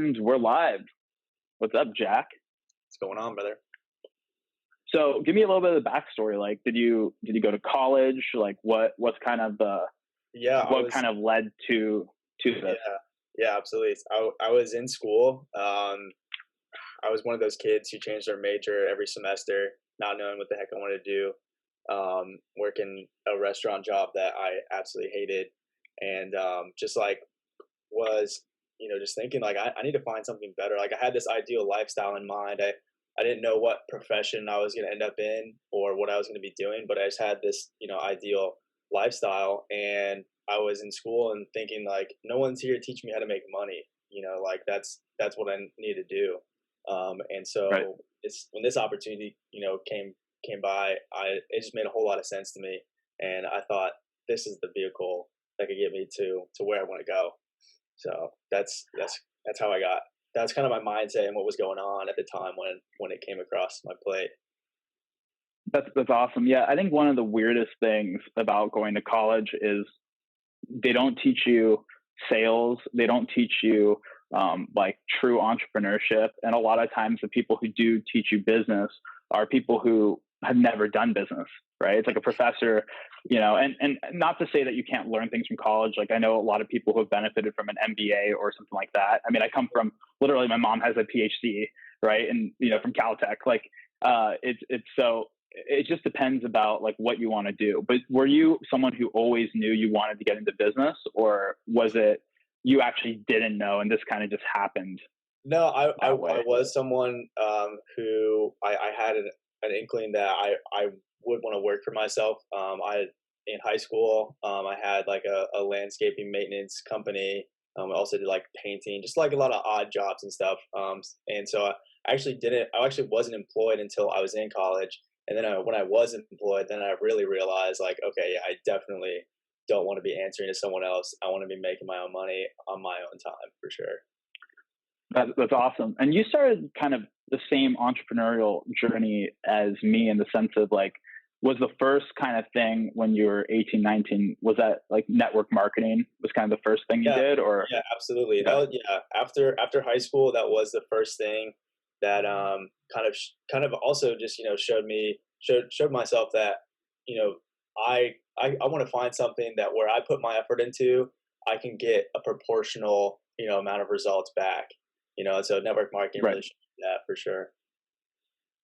And we're live. What's up, Jack? What's going on, brother? So give me a little bit of the backstory. Like, did you go to college? Like, what's kind of what kind of led to Yeah, this? yeah, absolutely. I was in school. I was one of those kids who changed their major every semester, not knowing what the heck I wanted to do. Working a restaurant job that I absolutely hated, and just like was just thinking like I need to find something better. Like I had this ideal lifestyle in mind. I didn't know what profession I was going to end up in or what I was going to be doing, but I just had this ideal lifestyle, and I was in school and thinking like no one's here to teach me how to make money. Like that's what I need to do. And Right. so it's when this opportunity came by, it just made a whole lot of sense to me, and I thought this is the vehicle that could get me to where I want to go. So that's how I got. That's kind of my mindset and what was going on at the time when it came across my plate. That's awesome. Yeah, I think one of the weirdest things about going to college is they don't teach you sales. They don't teach you like true entrepreneurship. And a lot of times the people who do teach you business are people who have never done business, right? It's like a professor, and not to say that you can't learn things from college. Like I know a lot of people who have benefited from an MBA or something like that. I mean, I come from literally my mom has a PhD, right? And, from Caltech, like it just depends about like what you want to do. But were you someone who always knew you wanted to get into business, or was it you actually didn't know and this kind of just happened No, I that way? was someone who I had an inkling that I would want to work for myself. In high school, I had like a landscaping maintenance company. I also did like painting, just like a lot of odd jobs and stuff. And so I actually didn't. I actually wasn't employed until I was in college. And then when I was employed, then I really realized like, okay, yeah, I definitely don't want to be answering to someone else. I want to be making my own money on my own time for sure. That's awesome. And you started kind of the same entrepreneurial journey as me in the sense of like, was the first kind of thing when you were 18, 19, was that like network marketing was kind of the first thing you Yeah, did, or? yeah, absolutely. Yeah. Yeah. After high school, that was the first thing that kind of also just showed myself that you know I want to find something that where I put my effort into, I can get a proportional amount of results back. So network marketing Right. really showed me that for sure.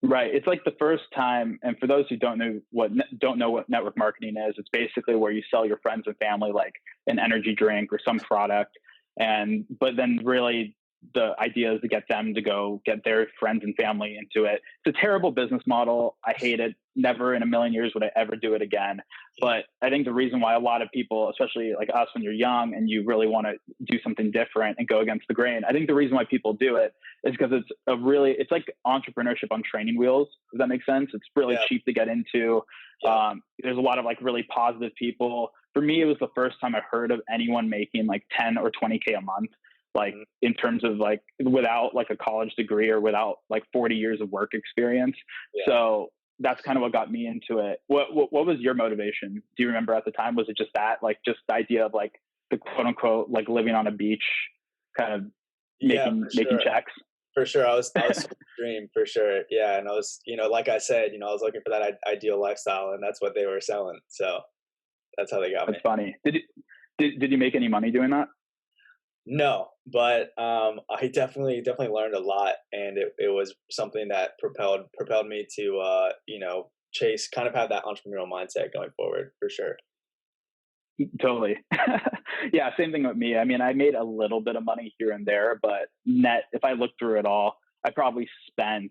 Right. It's like the first time, and for those who don't know what network marketing is, it's basically where you sell your friends and family like an energy drink or some product, but then really the idea is to get them to go get their friends and family into it. It's a terrible business model. I hate it. Never in a million years would I ever do it again. But I think the reason why a lot of people, especially like us when you're young and you really want to do something different and go against the grain, I think the reason why people do it is because it's like entrepreneurship on training wheels. Does that make sense? It's really Yeah, cheap to get into. yeah, There's a lot of like really positive people. For me, it was the first time I heard of anyone making like 10 or 20K a month, like mhm, in terms of like without like a college degree or without like 40 years of work experience. yeah. So that's kind of what got me into it. What was your motivation? Do you remember at the time? Was it just that, like just the idea of like the quote unquote, like living on a beach, kind of Yeah, for making sure. checks? For sure, I was dream for sure. Yeah, and I was, like I said, I was looking for that ideal lifestyle, and that's what they were selling. So that's how they got me. That's funny. Did you make any money doing that? No, but I definitely learned a lot, and it was something that propelled me to chase, kind of have that entrepreneurial mindset going forward for sure. Totally. Yeah, same thing with me. I mean, I made a little bit of money here and there, but net, if I look through it all, I probably spent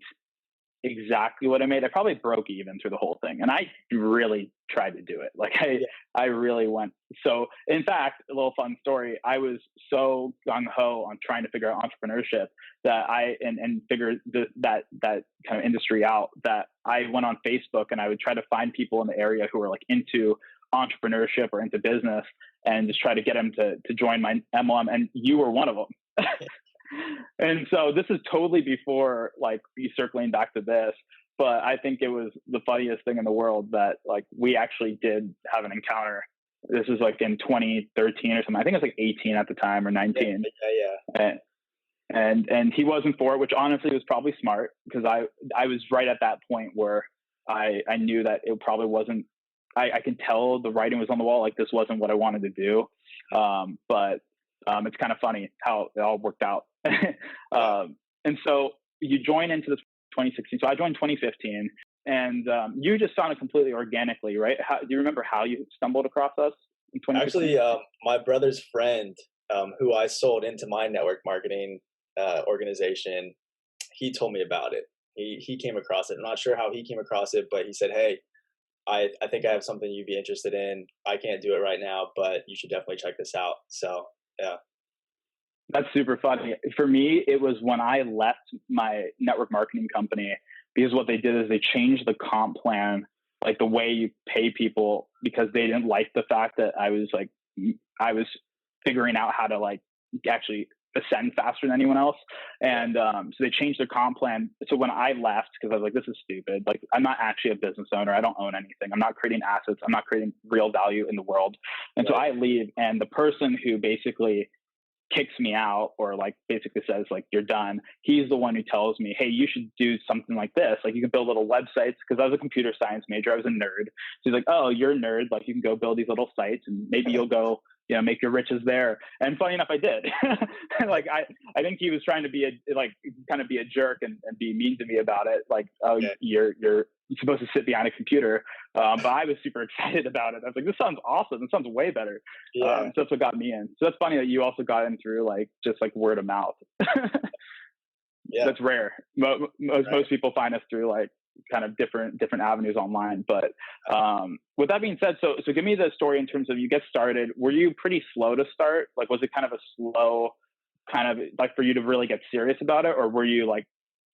exactly what I made. I probably broke even through the whole thing. And I really tried to do it. Like Yeah, I really went. So in fact, a little fun story. I was so gung ho on trying to figure out entrepreneurship that and figure that kind of industry out, that I went on Facebook and I would try to find people in the area who were like into entrepreneurship or into business and just try to get them to join my MLM. And you were one of them. And so this is totally before like be circling back to this, but I think it was the funniest thing in the world that like we actually did have an encounter. This was like in 2013 or something. I think it was like 18 at the time or yeah, 19. yeah, yeah. And, and he wasn't for it, which honestly was probably smart because I was right at that point where I knew that it probably wasn't. I can tell the writing was on the wall. Like this wasn't what I wanted to do. But it's kind of funny how it all worked out. And so you join into this 2016. So I joined 2015, and you just sounded completely organically, right? Do you remember how you stumbled across us in 2016? Actually, my brother's friend, who I sold into my network marketing organization, he told me about it. He came across it. I'm not sure how he came across it, but he said, "Hey, I think I have something you'd be interested in. I can't do it right now, but you should definitely check this out." So yeah. That's super funny. For me, it was when I left my network marketing company because what they did is they changed the comp plan, like the way you pay people, because they didn't like the fact that I was figuring out how to like actually ascend faster than anyone else. And so they changed their comp plan. So when I left, because I was like, this is stupid. Like, I'm not actually a business owner. I don't own anything. I'm not creating assets. I'm not creating real value in the world. And so I leave, and the person who basically kicks me out or like basically says like you're done, he's the one who tells me, hey, you should do something like this, like you can build little websites, because I was a computer science major, I was a nerd. So he's like, oh, you're a nerd, like you can go build these little sites and maybe you'll go, you know, make your riches there. And funny enough, I did. Like I think he was trying to be kind of be a jerk and be mean to me about it, like, oh, you're supposed to sit behind a computer. But I was super excited about it. I was like, this sounds awesome. This sounds way better. So that's what got me in. So that's funny that you also got in through like just like word of mouth. That's rare. Most people find us through like kind of different avenues online. But with that being said, so give me the story in terms of you get started. Were you pretty slow to start? Like, was it kind of a slow kind of like for you to really get serious about it, or were you like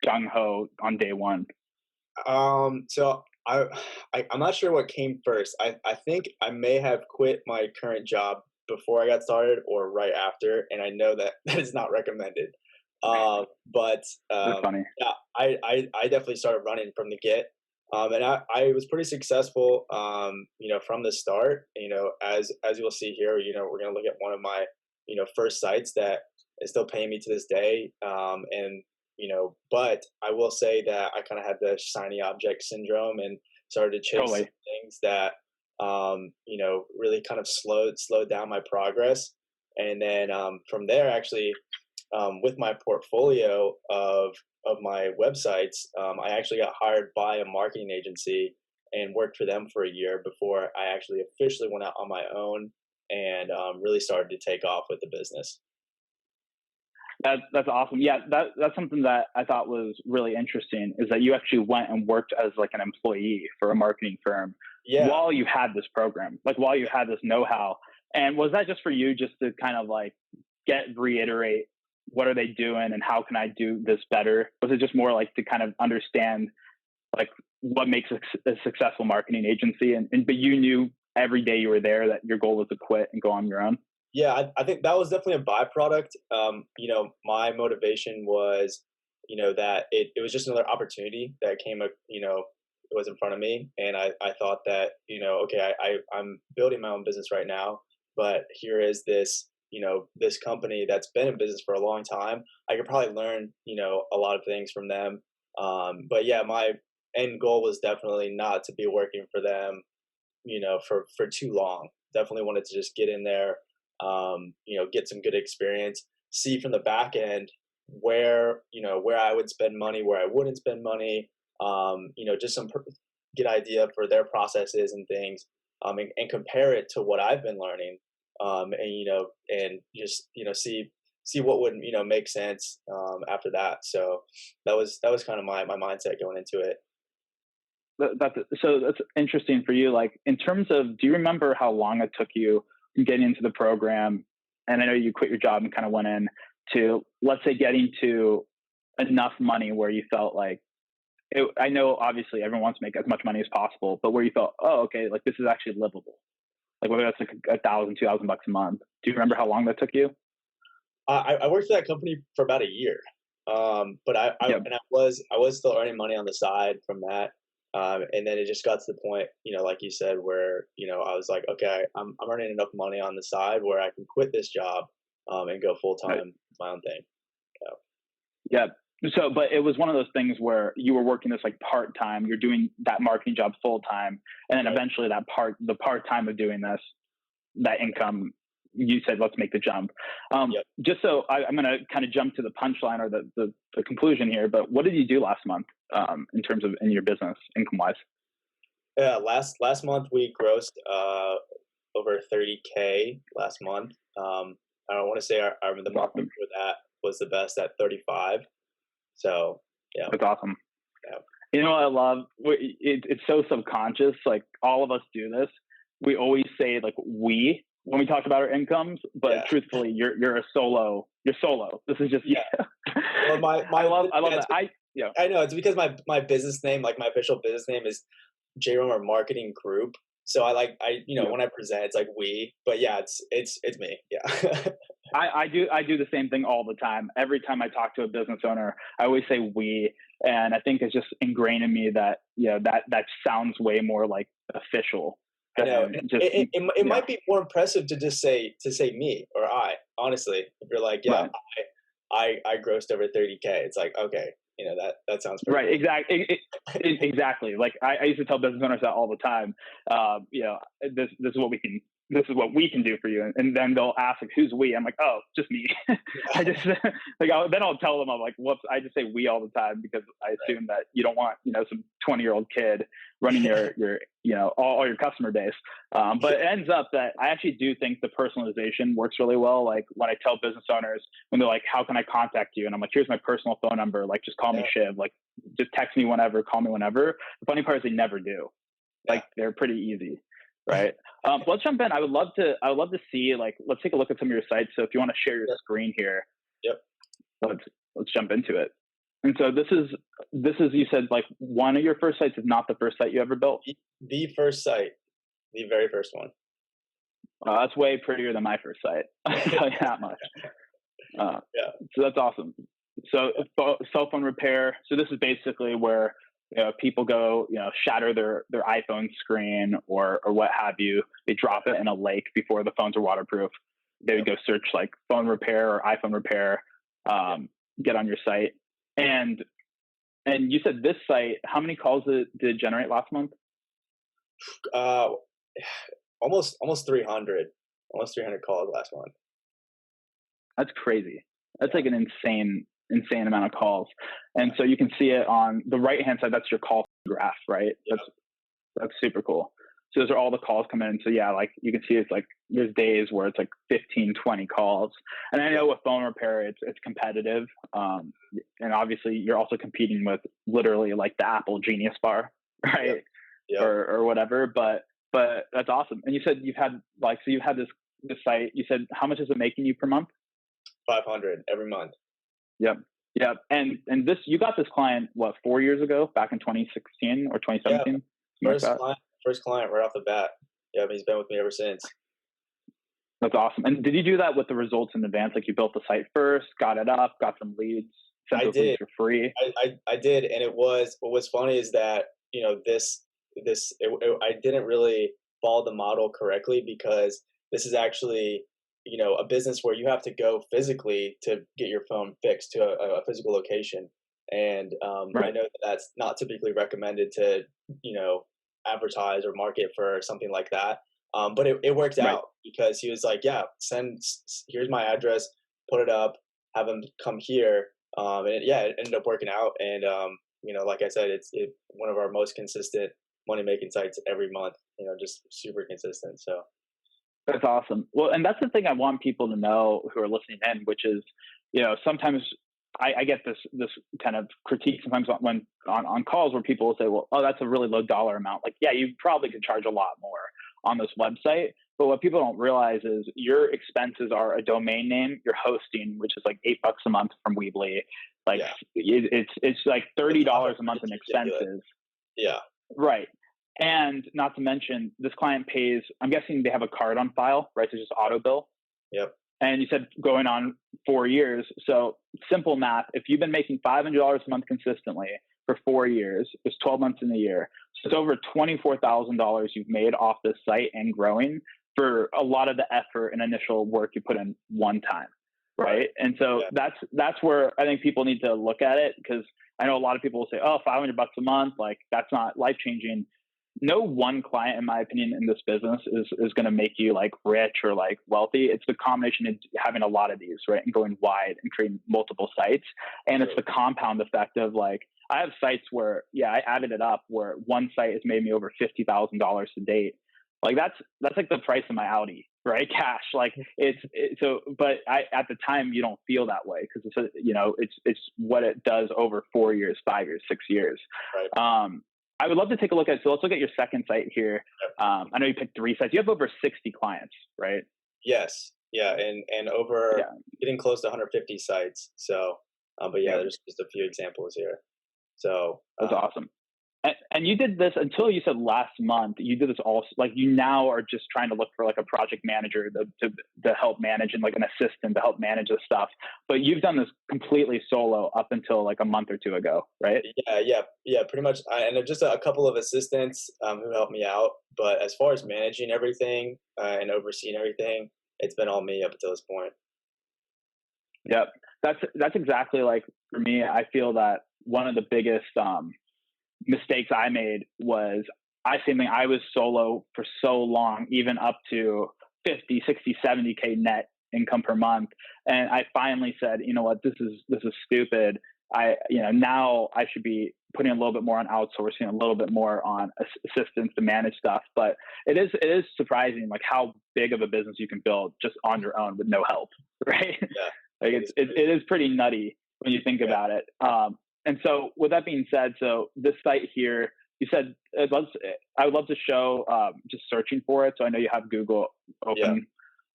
gung ho on day one? So I'm not sure what came first. I think I may have quit my current job before I got started or right after, and I know that that is not recommended. But That's funny. yeah, I definitely started running from the get. And I was pretty successful, you know, from the start. You know, as you'll see here, you know, we're gonna look at one of my, you know, first sites that is still paying me to this day. And you know, but I will say that I kind of had the shiny object syndrome and started to chase some things that, you know, really kind of slowed down my progress. And then from there, actually, with my portfolio of my websites, I actually got hired by a marketing agency and worked for them for a year before I actually officially went out on my own and really started to take off with the business. That's awesome. Yeah, that's something that I thought was really interesting, is that you actually went and worked as like an employee for a marketing firm while you had this program, like while you had this know-how. And was that just for you, just to kind of like reiterate what are they doing and how can I do this better? Was it just more like to kind of understand like what makes a successful marketing agency? But you knew every day you were there that your goal was to quit and go on your own? Yeah, I think that was definitely a byproduct. You know, my motivation was, you know, that it was just another opportunity that came up, you know, it was in front of me. And I thought that, you know, okay, I'm building my own business right now, but here is this, you know, this company that's been in business for a long time. I could probably learn, you know, a lot of things from them. But yeah, my end goal was definitely not to be working for them, you know, for too long. Definitely wanted to just get in there, you know, get some good experience, see from the back end where, you know, where I would spend money, where I wouldn't spend money, you know, just some good idea for their processes and things, and compare it to what I've been learning, and, you know, and just, you know, see what would, you know, make sense, after that. So that was kind of my mindset going into it. So that's interesting for you. Like in terms of, do you remember how long it took you from getting into the program? And I know you quit your job and kind of went in to, let's say, getting to enough money where you felt like I know obviously everyone wants to make as much money as possible, but where you felt, oh, okay, like this is actually livable. Like whether that's like $1,000, $2,000 a month. Do you remember how long that took you? I worked for that company for about a year. But and I was still earning money on the side from that. And then it just got to the point, you know, like you said, where, you know, I was like, okay, I'm earning enough money on the side where I can quit this job, and go full time, my own thing. Yeah. So, but it was one of those things where you were working this like part time, you're doing that marketing job full time, and then Right. eventually the part time of doing this, that income, you said, let's make the jump. Yep. Just so I'm going to kind of jump to the punchline or the conclusion here, but what did you do last month in terms of in your business income wise? Yeah. Last month we grossed over 30K last month. I don't want to say the That's month awesome. before that was the best at 35. So yeah. That's awesome. Yeah. You know what I love? It's so subconscious. Like all of us do this. We always say like we when we talk about our incomes, but Yeah. truthfully, you're a solo. You're solo. This is just Yeah. Well, I love yeah, that. Yeah. I know it's because my business name, like my official business name, is J Romer Marketing Group. So Yeah. when I present, it's like we, but yeah, it's me. Yeah. I do the same thing all the time. Every time I talk to a business owner, I always say we, and I think it's just ingrained in me that that sounds way more like official I know. than just It yeah. might be more impressive to just say me or I. Honestly, if you're like, yeah, Right. I grossed over 30K, it's like, okay, that sounds pretty Right, good. exactly, exactly. Like I used to tell business owners that all the time. This is what we can. This is what we can do for you, and then they'll ask like, "Who's we?" I'm like, "Oh, just me." I just then I'll tell them I'm like, "Whoops!" I just say we all the time because I assume that you don't want some 20-year-old kid running your all your customer base. But it ends up that I actually do think the personalization works really well. Like when I tell business owners when they're like, "How can I contact you?" and I'm like, "Here's my personal phone number. Like just call me Yeah. Shiv. Like just text me whenever, call me whenever." The funny part is they never do. Yeah. Like they're pretty easy, right? Let's jump in. I would love to see like let's take a look at some of your sites. So if you want to share your Yep. screen here, Yep. let's jump into it. And so this is you said like one of your first sites is not the first site you ever built. The first site, the very first one. That's way prettier than my first site. I can tell you that much. Yeah. So that's awesome. So cell phone repair. So this is basically where people go, shatter their iPhone screen or what have you. They drop it in a lake before the phones are waterproof. They would go search like phone repair or iPhone repair, get on your site. And you said this site, how many calls did it generate last month? Uh, almost 300, almost 300 calls last month. That's crazy. That's like an insane amount of calls. And so you can see it on the right hand side. That's your call graph, right? Yep. That's super cool. So those are all the calls coming in. So yeah, like you can see it's like there's days where it's like 15, 20 calls. And I know with phone repair, it's competitive. And obviously you're also competing with literally like the Apple Genius Bar, right? Yep. Yep. Or whatever. But that's awesome. And you said you've had this site. You said how much is it making you per month? 500 every month. Yep. Yep. And this you got this client 4 years ago, back in 2016 or 2017? Yeah. First client right off the bat. Yeah, he's been with me ever since. That's awesome. And did you do that with the results in advance? Like you built the site first, got it up, got some leads, sent those leads for free? I did, and what was funny is that I didn't really follow the model correctly because this is actually a business where you have to go physically to get your phone fixed to a physical location, and Right. I know that that's not typically recommended to advertise or market for something like that. But it worked Right. out because he was like, yeah, here's my address, put it up, have him come here. It ended up working out. And, like I said, it's one of our most consistent money making sites every month, just super consistent. So That's awesome. Well, and that's the thing I want people to know who are listening in, which is, sometimes I get this kind of critique sometimes on calls where people will say, well, oh, that's a really low dollar amount. Like, yeah, you probably could charge a lot more on this website. But what people don't realize is your expenses are a domain name, your hosting, which is like $8 a month from Weebly. Like it's like $30 a month in expenses. Yeah. Right. And not to mention this client pays, I'm guessing they have a card on file, right? So just auto bill. Yep. And you said going on 4 years. So simple math, if you've been making $500 a month consistently for 4 years, it's 12 months in a year. So it's over $24,000 you've made off this site and growing for a lot of the effort and initial work you put in one time. right? And so Yeah. that's where I think people need to look at it, because I know a lot of people will say, oh, $500 a month, like that's not life changing. No one client, in my opinion, in this business is going to make you like rich or like wealthy. It's the combination of having a lot of these, right, and going wide and creating multiple sites. And it's the compound effect of like, I have sites where, yeah, I added it up where one site has made me over $50,000 to date. Like that's like the price of my Audi, right? Cash. Like so, but at the time you don't feel that way because it's what it does over 4 years, 5 years, 6 years. Right. I would love to take a look at, so let's look at your second site here. I know you picked 3 sites. You have over 60 clients, right? Yes. Yeah. And over getting close to 150 sites. So, but yeah, there's just a few examples here. So that's awesome. And you did this until you said last month. You did this all, like you now are just trying to look for like a project manager to help manage, and like an assistant to help manage the stuff. But you've done this completely solo up until like a month or two ago, right? Yeah, pretty much. And just a couple of assistants who helped me out. But as far as managing everything and overseeing everything, it's been all me up until this point. Yep, that's exactly like for me. I feel that one of the biggest mistakes I made was I was solo for so long, even up to 50, 60, 70K net income per month. And I finally said, you know what, this is stupid. Now I should be putting a little bit more on outsourcing, a little bit more on assistance to manage stuff. But it is surprising like how big of a business you can build just on your own with no help, right? Yeah. Like it is pretty nutty when you think about it. And so with that being said, so this site here, you said, I would love to show just searching for it. So I know you have Google open,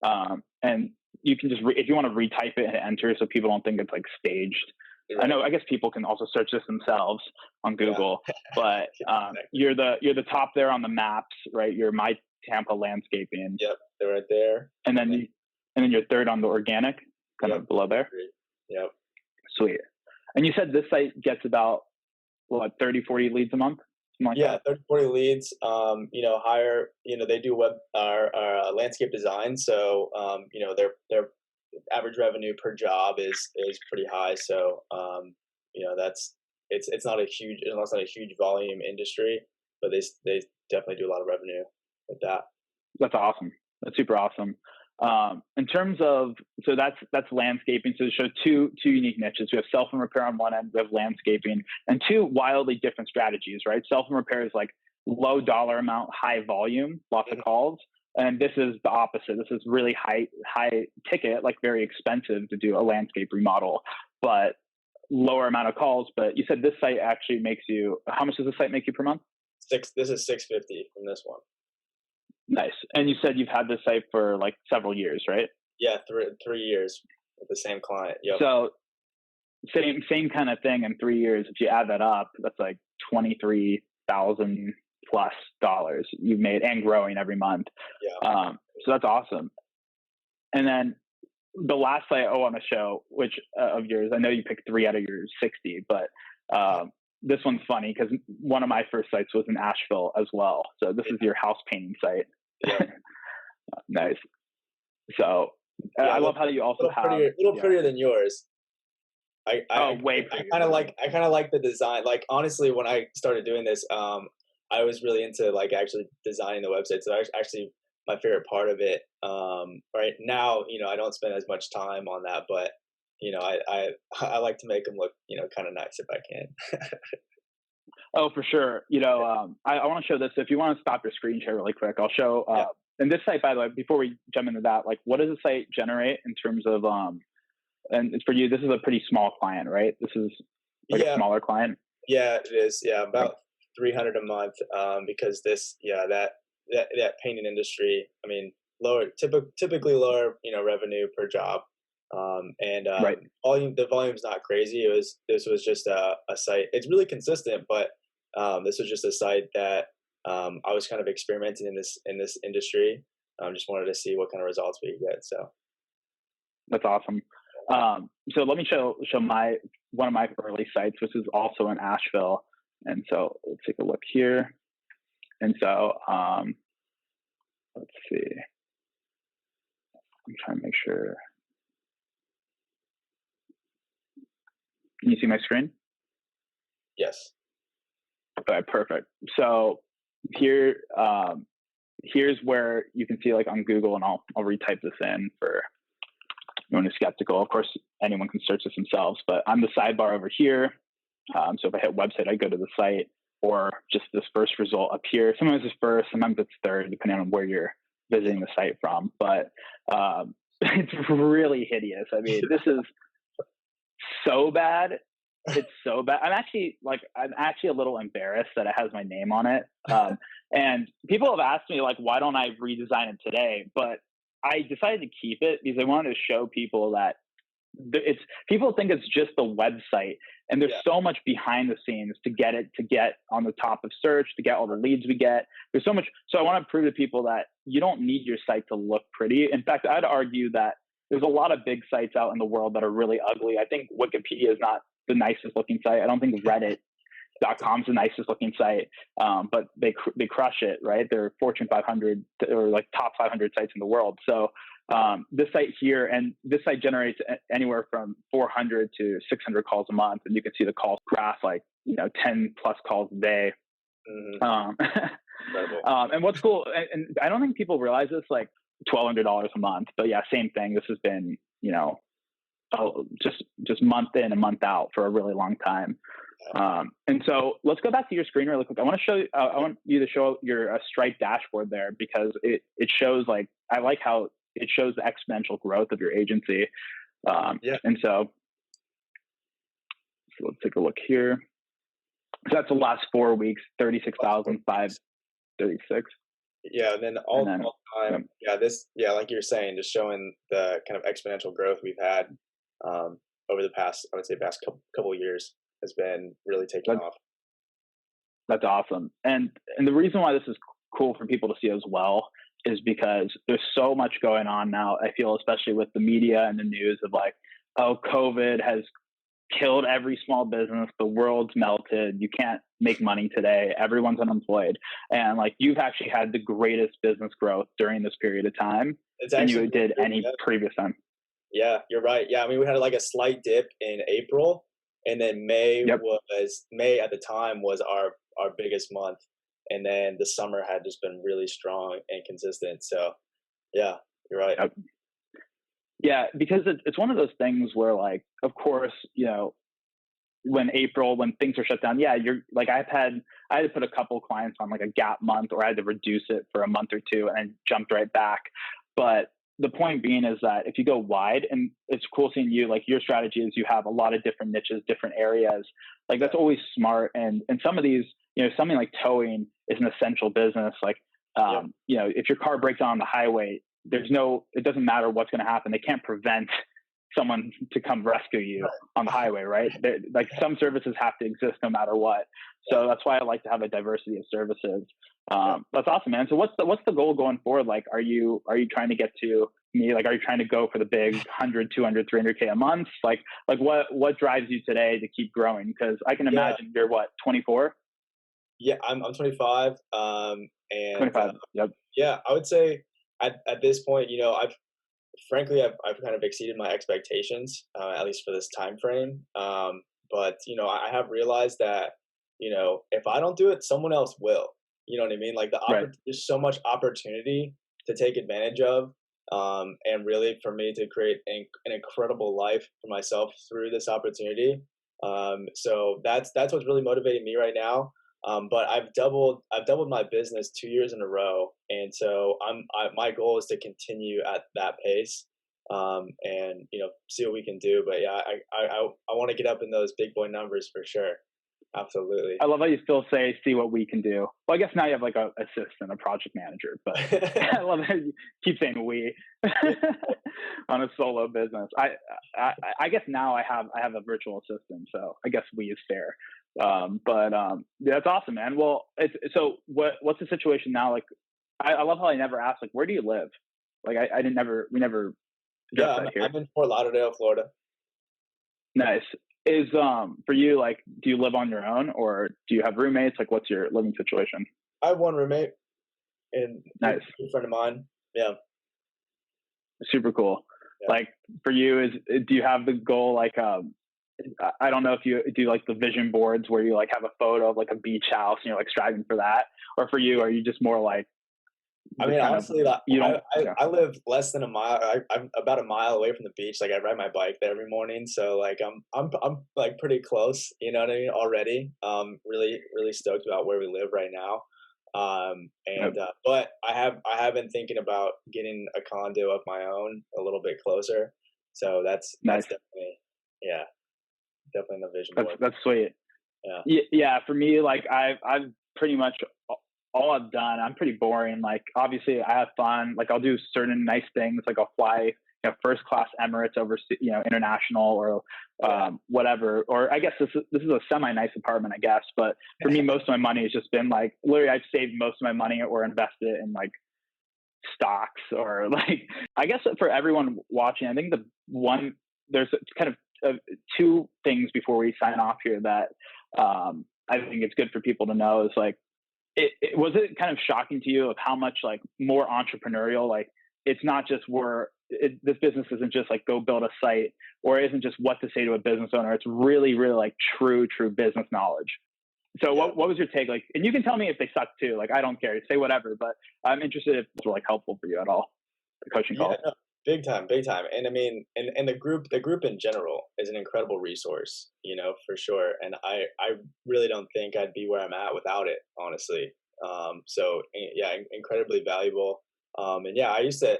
and you can just, if you want to retype it and enter so people don't think it's like staged. Right. I guess people can also search this themselves on Google, but you're the top there on the maps, right? You're My Tampa Landscaping. Yep, they're right there. And then you're third on the organic, kind of below there. Yep. Sweet. And you said this site gets about, 30, 40 leads a month? Like 30, 40 leads, higher, they do landscape design. So, their average revenue per job is pretty high. So, it's not a huge volume industry, but they definitely do a lot of revenue with that. That's awesome. That's super awesome. In terms of, so that's landscaping. So to show two unique niches. We have self and repair on one end, we have landscaping, and two wildly different strategies, right? Self and repair is like low dollar amount, high volume, lots of calls. And this is the opposite. This is really high ticket, like very expensive to do a landscape remodel, but lower amount of calls. But you said this site actually makes you, how much does this site make you per month? This is $650 from this one. Nice. And you said you've had this site for like several years, right? Yeah, 3 years with the same client. Yep. So same kind of thing in 3 years. If you add that up, that's like $23,000 plus you've made, and growing every month. Yeah. So that's awesome. And then the last site I want to show, which of yours, I know you picked 3 out of your 60, but this one's funny because one of my first sites was in Asheville as well. So this is your house painting site. Yeah. Nice. So I love how you also have a little prettier than yours. I kind of like the design. Like honestly, when I started doing this, I was really into like actually designing the website. So actually my favorite part of it. Right now, I don't spend as much time on that, but I like to make them look, kind of nice if I can. Oh, for sure. I want to show this. If you want to stop your screen share really quick, I'll show. And this site, by the way, before we jump into that, like, what does the site generate in terms of? And it's for you. This is a pretty small client, right? This is like a smaller client. Yeah, it is. Yeah, about 300 a month. Because that painting industry. I mean, typically lower, revenue per job. The volume's not crazy. This was just a site. It's really consistent, but this was just a site that I was kind of experimenting in this industry. Just wanted to see what kind of results we could get. So that's awesome. So let me show one of my early sites, which is also in Asheville. And so let's take a look here. And so let's see. I'm trying to make sure. Can you see my screen? Yes. Okay, perfect. So here, here's where you can see like on Google, and I'll retype this in for anyone who's skeptical. Of course, anyone can search this themselves, but I'm the sidebar over here. So if I hit website, I go to the site, or just this first result up here. Sometimes it's first, sometimes it's third, depending on where you're visiting the site from. But it's really hideous. I mean, this is so bad. It's so bad. I'm actually a little embarrassed that it has my name on it. And people have asked me like, why don't I redesign it today? But I decided to keep it because I wanted to show people that people think it's just the website, and there's so much behind the scenes to get on the top of search, to get all the leads we get. There's so much. So I want to prove to people that you don't need your site to look pretty. In fact, I'd argue that there's a lot of big sites out in the world that are really ugly. I think Wikipedia is not the nicest looking site. I don't think Reddit.com is the nicest looking site, but they crush it, right? They're Fortune 500 or like top 500 sites in the world. So this site here, and this site generates anywhere from 400 to 600 calls a month, and you can see the call graph, like 10 plus calls a day. And what's cool, and I don't think people realize this, like $1,200 a month, but yeah, same thing. This has been just month in and month out for a really long time. And so let's go back to your screen really quick. I want you to show your Stripe dashboard there, because it shows I like how it shows the exponential growth of your agency. And so let's take a look here. So that's the last 4 weeks, 36,536. Yeah, and then all time. Like you're saying, just showing the kind of exponential growth we've had over the past couple of years has been really taking off. That's awesome. And the reason why this is cool for people to see as well is because there's so much going on now. I feel, especially with the media and the news of like, oh, COVID has killed every small business. The world's melted. You can't make money today. Everyone's unemployed. And like, you've actually had the greatest business growth during this period of time than you did any previous time. Yeah, you're right. Yeah. I mean, we had like a slight dip in April, and then May at the time was our biggest month. And then the summer had just been really strong and consistent. So yeah, you're right. Yep. Yeah, because it's one of those things where, like, of course, when things are shut down, you're like, I had to put a couple clients on like a gap month, or I had to reduce it for a month or two and jumped right back. But the point being is that if you go wide, and it's cool seeing you, like, your strategy is you have a lot of different niches, different areas, like that's always smart. And some of these, something like towing is an essential business. Like, if your car breaks down on the highway, it doesn't matter what's going to happen. They can't prevent someone to come rescue you on the highway, right? Like, some services have to exist no matter what. So that's why I like to have a diversity of services. That's awesome, man. So what's the goal going forward? Like, are you trying to get to me? Like, are you trying to go for the big 100, 200, 300K a month? Like what drives you today to keep growing? Because I can imagine you're 24? Yeah, I'm 25. And 25. Yep. Yeah, I would say at this point, I've kind of exceeded my expectations, at least for this time frame. But I have realized that if I don't do it, someone else will. You know what I mean? Like, there's so much opportunity to take advantage of, and really for me to create an incredible life for myself through this opportunity. So that's what's really motivating me right now. But I've doubled my business 2 years in a row, and so my goal is to continue at that pace, and see what we can do. But yeah, I want to get up in those big boy numbers for sure. Absolutely. I love how you still say, see what we can do. Well, I guess now you have like a assistant, a project manager, but I love how you keep saying we on a solo business. I guess now I have a virtual assistant, so I guess we is fair. But that's awesome, man. Well, so what's the situation now? Like, I love how I never asked, like, where do you live? Like, we never. Yeah, I'm in Fort Lauderdale, Florida. Nice. Is for you, like, do you live on your own, or do you have roommates? Like, what's your living situation? I have one roommate, and nice, a friend of mine. Yeah, super cool. Yeah. Like, for you, do you have the goal, like, I don't know if you do like the vision boards where you like have a photo of like a beach house and you're like striving for that, or for you, are you just more like I just mean, kind of, honestly, like, you I, don't, I, yeah. I live less than a mile. I'm about a mile away from the beach. Like I ride my bike there every morning, so like I'm like pretty close. You know what I mean? Already, really stoked about where we live right now. Yep. But I have been thinking about getting a condo of my own a little bit closer. So that's Nice. definitely, yeah, definitely in the vision That's board. that's sweet. Yeah. Yeah, for me, like I've pretty much all I've done. I'm pretty boring. Like obviously, I have fun. Like I'll do certain nice things. Like I'll fly, first class Emirates over, international or Yeah. whatever. Or I guess this is a semi nice apartment, I guess. But for me, most of my money has just been like literally I've saved most of my money or invested it in like stocks or like I guess for everyone watching, I think the one there's kind of two things before we sign off here that I think it's good for people to know is like was it kind of shocking to you of how much like more entrepreneurial, like it's not just this business isn't just like go build a site or it isn't just what to say to a business owner. It's really like true business knowledge. So Yeah. what was your take? Like, and you can tell me if they suck too. Like, I don't care. Say whatever, but I'm interested if it's like helpful for you at all. The coaching Yeah, calls. no, big time, big time. And I mean, and the group in general is an incredible resource, for sure. And I really don't think I'd be where I'm at without it, honestly. Yeah, incredibly valuable. And yeah, I used to,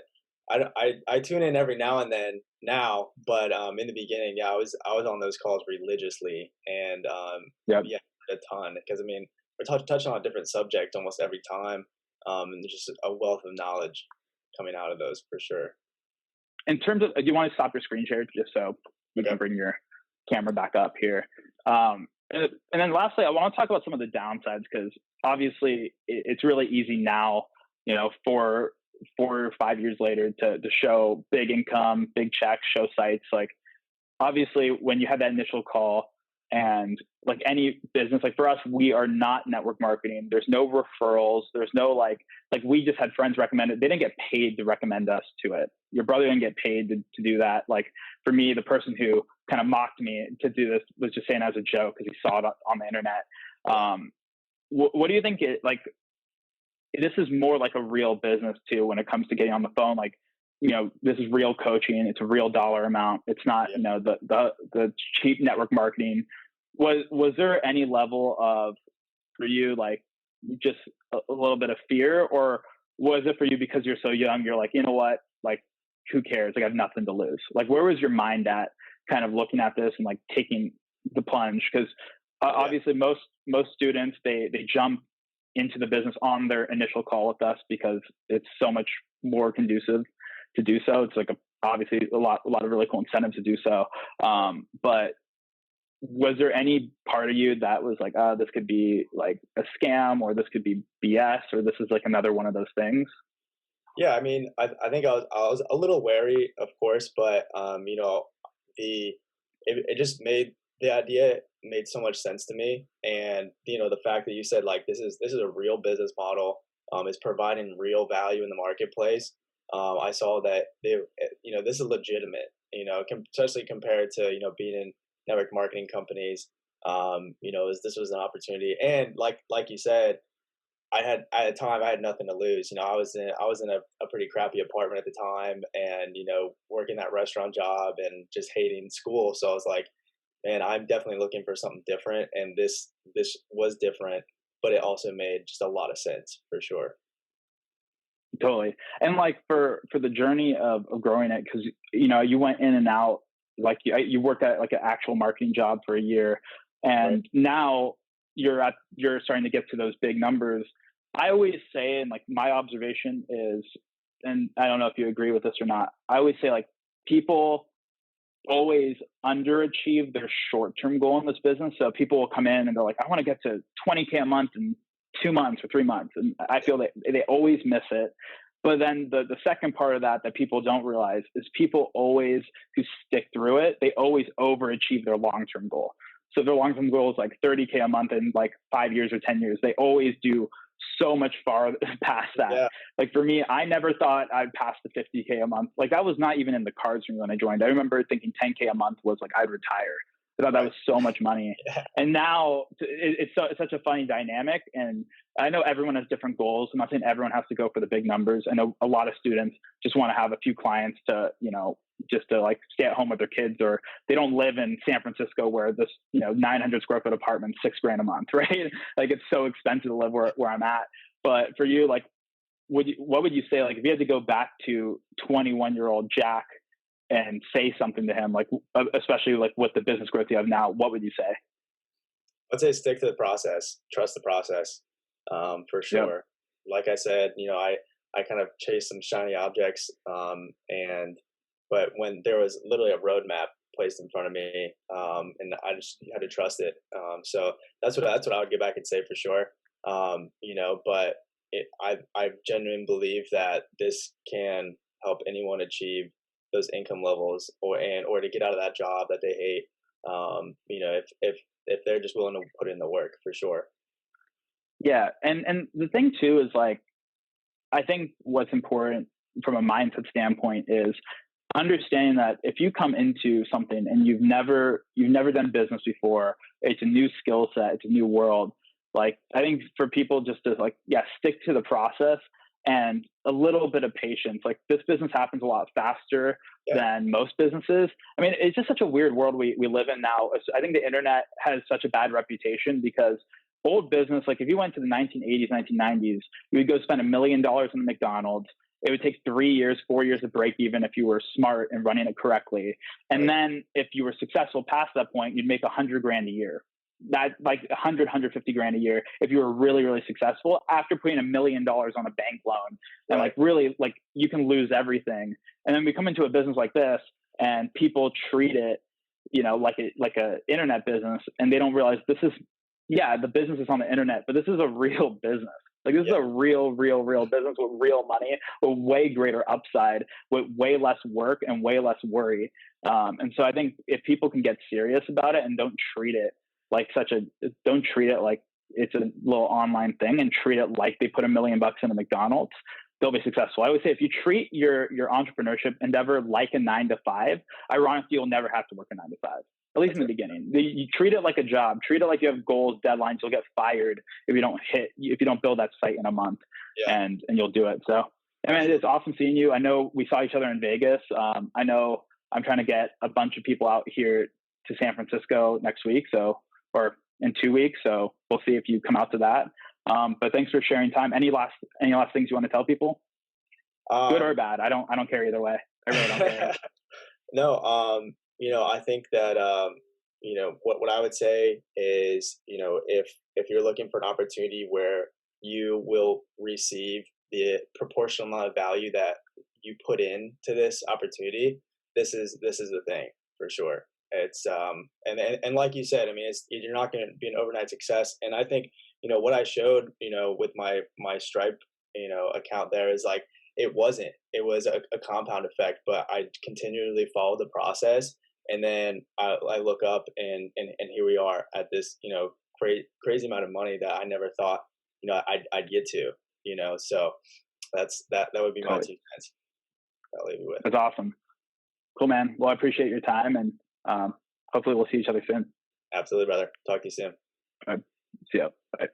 I tune in every now and then now, but in the beginning, yeah, I was on those calls religiously, and Yep. yeah, a ton because I mean, we're touching on a different subject almost every time, and just a wealth of knowledge coming out of those for sure. In terms of, do you want to stop your screen share just so you Okay. can bring your camera back up here? And then lastly, I want to talk about some of the downsides because obviously it's really easy now, 4 or 5 years later to show big income, big checks, show sites. Like obviously when you have that initial call and like any business, like for us, we are not network marketing. There's no referrals. There's no like we just had friends recommend it. They didn't get paid to recommend us to it. Your brother didn't get paid to do that. Like for me, the person who kind of mocked me to do this was just saying as a joke because he saw it on the internet. What do you think like, this is more like a real business too, when it comes to getting on the phone, like, this is real coaching. It's a real dollar amount. It's not, Yeah. the cheap network marketing. Was there any level of, for you, like just a little bit of fear, or was it for you because you're so young, you're like, you know what, like, who cares? Like I have nothing to lose. Like, where was your mind at kind of looking at this and like taking the plunge? Cause obviously most students, they jump into the business on their initial call with us because it's so much more conducive to do so. It's like obviously a lot of really cool incentives to do so. But was there any part of you that was like, this could be like a scam, or this could be BS, or this is like another one of those things? Yeah, I mean, I think I was a little wary, of course, but the it just made the idea made so much sense to me, and the fact that you said like this is a real business model, is providing real value in the marketplace. I saw that this is legitimate, especially compared to being in network marketing companies. This was an opportunity, and like you said, I had at the time I had nothing to lose. I was in a pretty crappy apartment at the time, and working that restaurant job and just hating school. So I was like, man, I'm definitely looking for something different, and this was different, but it also made just a lot of sense for sure. Totally. And like for the journey of growing it, because you went in and out, like you worked at like an actual marketing job for a year, Right. and now you're starting to get to those big numbers. I always say, and like my observation is, and I don't know if you agree with this or not, I always say like people always underachieve their short-term goal in this business. So people will come in and they're like, I want to get to 20K a month in 2 months or 3 months. And I feel that they always miss it. But then the second part of that people don't realize is people always who stick through it, they always overachieve their long-term goal. So their long-term goal is like 30K a month in like 5 years or 10 years. They always do so much far past that. Yeah. Like for me, I never thought I'd pass the 50K a month. Like that was not even in the cards for me when I joined. I remember thinking 10K a month was like I'd retire. I thought that Right. was so much money. Yeah. And now it's such a funny dynamic. And I know everyone has different goals. I'm not saying everyone has to go for the big numbers. I know a lot of students just want to have a few clients to, just to like stay at home with their kids, or they don't live in San Francisco where this, 900 square foot apartment, $6,000 a month, right? Like it's so expensive to live where I'm at. But for you, like, what would you say, like, if you had to go back to 21-year-old Jack and say something to him, like, especially like with the business growth you have now, what would you say? I'd say stick to the process, trust the process, for Yep. sure. Like I said, I kind of chased some shiny objects, but when there was literally a roadmap placed in front of me, and I just had to trust it. So that's what I would get back and say for sure. But I genuinely believe that this can help anyone achieve those income levels, or to get out of that job that they hate. If they're just willing to put in the work for sure. Yeah. And the thing too is like, I think what's important from a mindset standpoint is understanding that if you come into something and you've never done business before, it's a new skill set, it's a new world. Like, I think for people just to, like, yeah, stick to the process and a little bit of patience. Like, this business happens a lot faster Yeah. than most businesses. I mean, it's just such a weird world we live in now. I think the internet has such a bad reputation because old business, like if you went to the 1980s, 1990s, you would go spend $1 million in McDonald's. It would take 3 years, 4 years to break even if you were smart and running it correctly. And Right. then if you were successful past that point, you'd make 100 grand a year. That, like, 150 grand a year if you were really, really successful after putting $1 million on a bank loan. And Right. like, really, like, you can lose everything. And then we come into a business like this and people treat it, like a internet business, and they don't realize this is, yeah, the business is on the internet, but this is a real business. Like, this is Yeah. a real business with real money, with way greater upside, with way less work and way less worry. And so I think if people can get serious about it and don't treat it like don't treat it like it's a little online thing, and treat it like they put $1 million in a McDonald's, they'll be successful. I would say if you treat your entrepreneurship endeavor like a 9 to 5, ironically, you'll never have to work a 9 to 5. At least That's in the it. beginning, you treat it like a job. Treat it like you have goals, deadlines. You'll get fired if you don't build that site in a month, Yeah. and you'll do it. So, I mean, it's Absolutely. awesome seeing you. I know we saw each other in Vegas. I know I'm trying to get a bunch of people out here to San Francisco next week, or in 2 weeks. So we'll see if you come out to that. But thanks for sharing time. Any last things you want to tell people? Good or Um, bad? I don't care either way. I really don't care. no, I think that what I would say is, if you're looking for an opportunity where you will receive the proportional amount of value that you put into this opportunity, this is the thing for sure. It's and like you said, I mean, you're not going to be an overnight success. And I think what I showed, with my Stripe, account there is like, it was a compound effect, but I continually followed the process, and then I look up, and here we are at this, crazy amount of money that I never thought I'd get to. So that would be my Totally. 2 cents. I'll leave you with. That's awesome. Cool, man. Well, I appreciate your time, and hopefully we'll see each other soon. Absolutely, brother. Talk to you soon. All right. See ya. Bye.